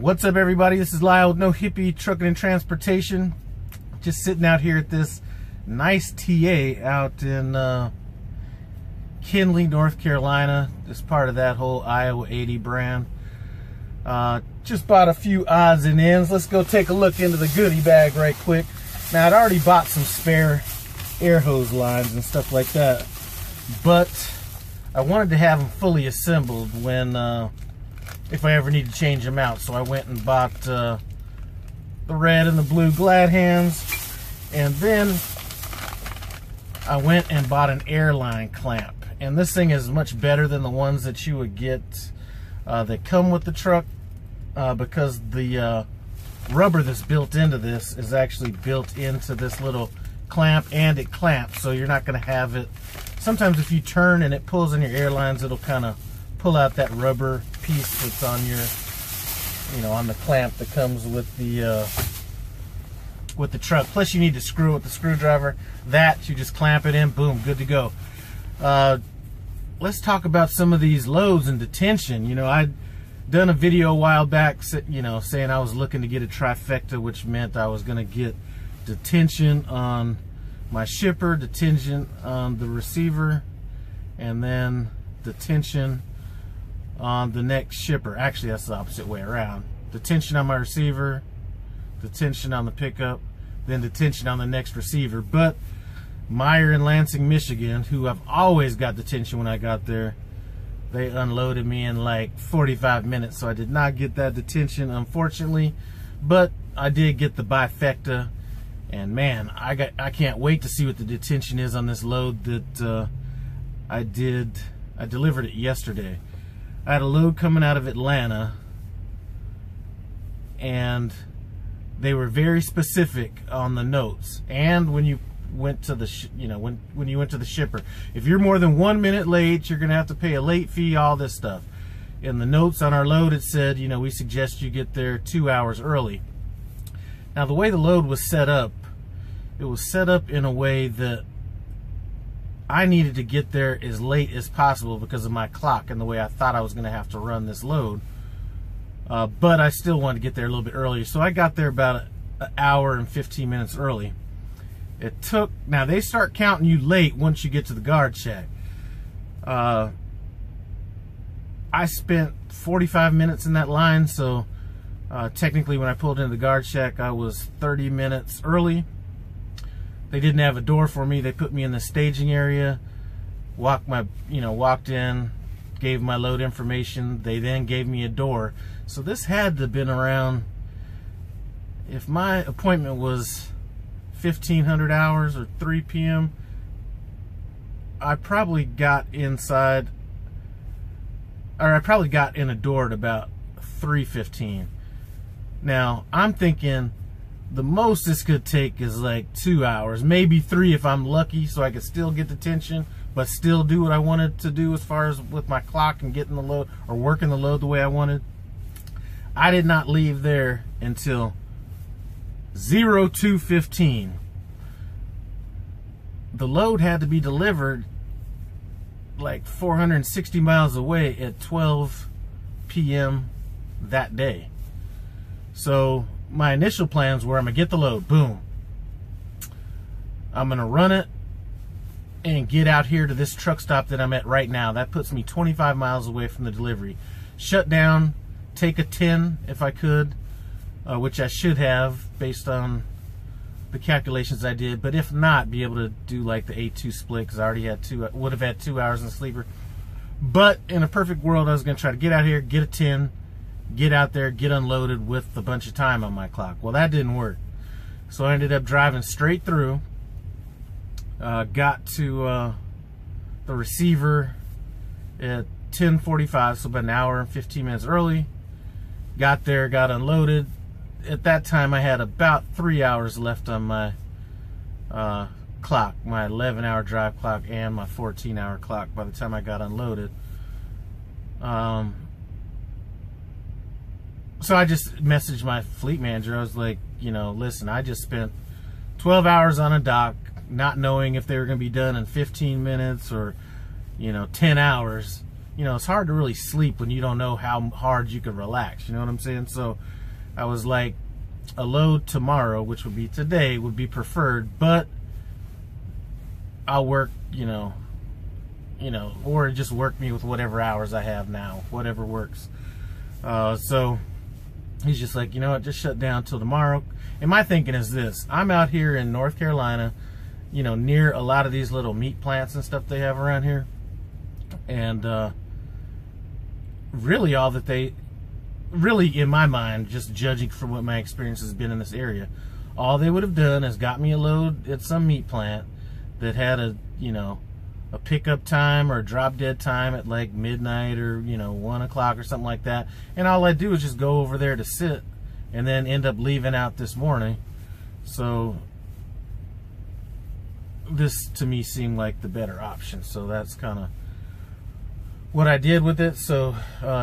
What's up, everybody? This is Lyle with No Hippie Trucking and Transportation. Just sitting out here at this nice TA out in Kinley, North Carolina. It's part of that whole Iowa 80 brand. Just bought a few odds and ends. Let's go take a look into the goodie bag right quick. Now, I'd already bought some spare air hose lines and stuff like that, but I wanted to have them fully assembled when if I ever need to change them out. So I went and bought the red and the blue glad hands, and then I went and bought an airline clamp. And this thing is much better than the ones that you would get that come with the truck, because the rubber that's built into this is actually built into this little clamp, and it clamps, so you're not going to have it. Sometimes if you turn and it pulls on your airlines, it'll kind of pull out that rubber piece that's on your, on the clamp that comes with the truck. Plus you need to screw it with the screwdriver. That, you just clamp it in, boom, good to go. Let's talk about some of these loads and detention. I'd done a video a while back, saying I was looking to get a trifecta, which meant I was going to get detention on my shipper, detention on the receiver, and then detention on the next shipper. Actually, that's the opposite way around. Detention on my receiver, detention on the pickup, then detention on the next receiver. But Meyer in Lansing, Michigan, who I've always got detention when I got there, they unloaded me in like 45 minutes, so I did not get that detention, unfortunately. But I did get the bifecta, and man, I can't wait to see what the detention is on this load that I delivered it yesterday. I had a load coming out of Atlanta, and they were very specific on the notes. And when you went to the when you went to the shipper, if you're more than 1 minute late, you're gonna have to pay a late fee, all this stuff. In the notes on our load, it said, we suggest you get there 2 hours early. Now, the way the load was set up, it was set up in a way that I needed to get there as late as possible because of my clock and the way I thought I was going to have to run this load. But I still wanted to get there a little bit earlier. So I got there about an hour and 15 minutes early. It took, now they start counting you late once you get to the guard shack. I spent 45 minutes in that line, so technically when I pulled into the guard shack, I was 30 minutes early. They didn't have a door for me. They put me in the staging area, walked in, gave my load information. They then gave me a door. So this had to have been around, if my appointment was 1500 hours or 3 p.m., I probably got inside, or I probably got in a door at about 3:15. Now, I'm thinking the most this could take is like 2 hours, maybe 3 if I'm lucky, so I could still get detention, but still do what I wanted to do as far as with my clock and getting the load or working the load the way I wanted. I did not leave there until 02:15. The load had to be delivered like 460 miles away at 12 p.m. that day. So my initial plans were, I'm gonna get the load, boom, I'm gonna run it and get out here to this truck stop that I'm at right now. That puts me 25 miles away from the delivery. Shut down, take a 10 if I could, which I should have based on the calculations I did, but if not, be able to do like the 8-2 split, because I already had would have had 2 hours in the sleeper. But in a perfect world, I was gonna try to get out here, get a 10, get out there, get unloaded with a bunch of time on my clock. Well, that didn't work. So I ended up driving straight through, got to the receiver at 10:45, so about an hour and 15 minutes early. Got there, got unloaded. At that time, I had about 3 hours left on my clock, my 11-hour drive clock and my 14-hour clock by the time I got unloaded. So I just messaged my fleet manager. I was like, listen, I just spent 12 hours on a dock, not knowing if they were going to be done in 15 minutes or, 10 hours. you know, it's hard to really sleep when you don't know how hard you can relax. You know what I'm saying? So I was like, a load tomorrow, which would be today, would be preferred, but I'll work, you know, or just work me with whatever hours I have now, whatever works. So he's just like, you know what, just shut down till tomorrow. And my thinking is this: I'm out here in North Carolina, you know, near a lot of these little meat plants and stuff they have around here, and really all that they really, in my mind, just judging from what my experience has been in this area, all they would have done is got me a load at some meat plant that had a, you know, a pickup time or a drop dead time at like midnight or, you know, 1 o'clock or something like that. And all I do is just go over there to sit and then end up leaving out this morning. So this to me seemed like the better option. So that's kind of what I did with it. So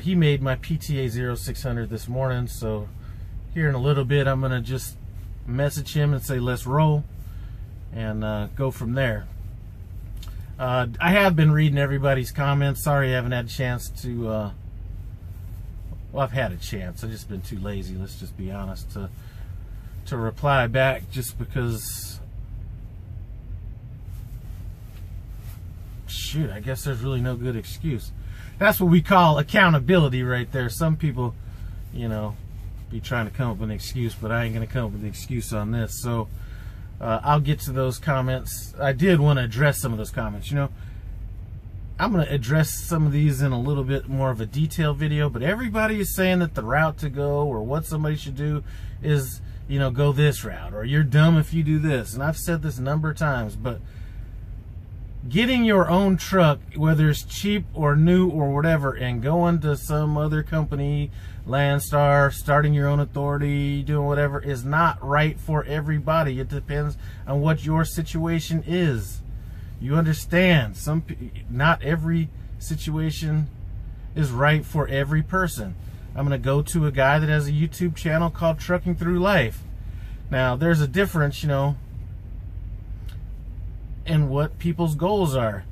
he made my PTA 0600 this morning. So here in a little bit, I'm going to just message him and say, let's roll, and go from there. I have been reading everybody's comments. Sorry I haven't had a chance to, well, I've had a chance. I've just been too lazy, let's just be honest, to reply back, just because, shoot, I guess there's really no good excuse. That's what we call accountability right there. Some people, you know, be trying to come up with an excuse, but I ain't going to come up with an excuse on this. So I'll get to those comments. I did want to address some of those comments. You know, I'm going to address some of these in a little bit more of a detailed video, but everybody is saying that the route to go or what somebody should do is, you know, go this route, or you're dumb if you do this. And I've said this a number of times, but getting your own truck, whether it's cheap or new or whatever, and going to some other company, Landstar, starting your own authority, doing whatever, is not right for everybody. It depends on what your situation is. You understand, not every situation is right for every person. I'm going to go to a guy that has a YouTube channel called Trucking Through Life. Now, there's a difference, you know, and what people's goals are.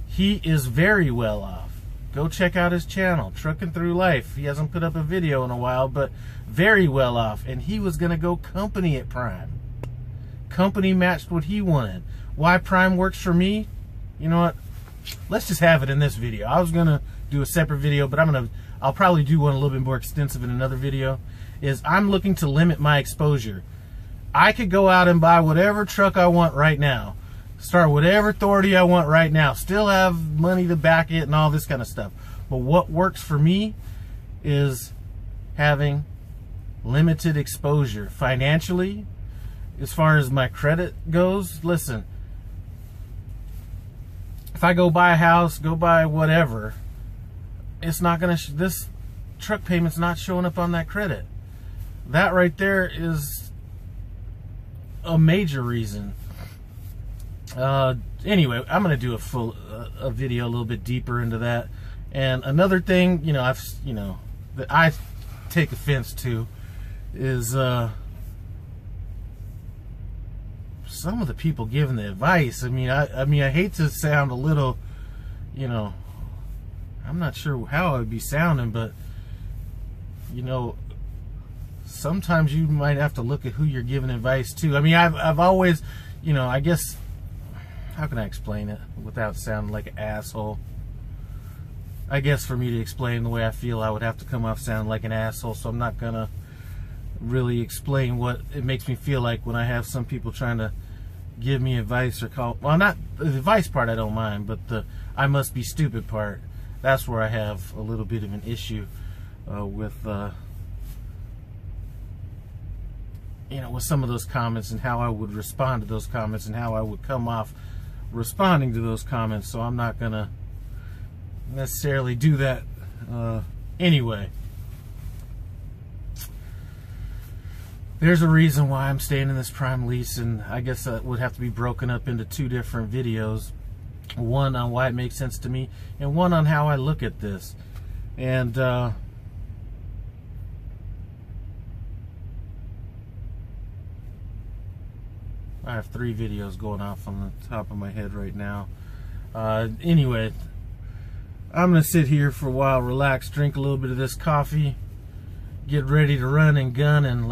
He is very well off. Go check out his channel, Trucking Through Life. He hasn't put up a video in a while, but very well off. And he was going to go company at Prime. Company matched what he wanted. Why Prime works for me? You know what? Let's just have it in this video. I was going to do a separate video, but I'll probably do one a little bit more extensive in another video. I'm looking to limit my exposure. I could go out and buy whatever truck I want right now. Start whatever authority I want right now. Still have money to back it and all this kind of stuff. But what works for me is having limited exposure financially. As far as my credit goes, listen, if I go buy a house, go buy whatever, it's not going to, this truck payment's not showing up on that credit. That right there is a major reason. Anyway, I'm going to do a video a little bit deeper into that. And another thing, you know, that I take offense to is some of the people giving the advice. I mean, I hate to sound a little, you know, I'm not sure how I would be sounding, but you know, sometimes you might have to look at who you're giving advice to. I mean, I've always, you know, I guess, how can I explain it without sounding like an asshole? I guess for me to explain the way I feel, I would have to come off sounding like an asshole, so I'm not gonna really explain what it makes me feel like when I have some people trying to give me advice or call, well, not the advice part I don't mind, but the I must be stupid part, that's where I have a little bit of an issue with you know, with some of those comments and how I would respond to those comments and how I would come off responding to those comments. So I'm not gonna necessarily do that anyway. There's a reason why I'm staying in this Prime lease, and I guess that would have to be broken up into two different videos. One on why it makes sense to me, and one on how I look at this. And I have 3 videos going off on the top of my head right now. Anyway, I'm gonna sit here for a while, relax, drink a little bit of this coffee, get ready to run and gun and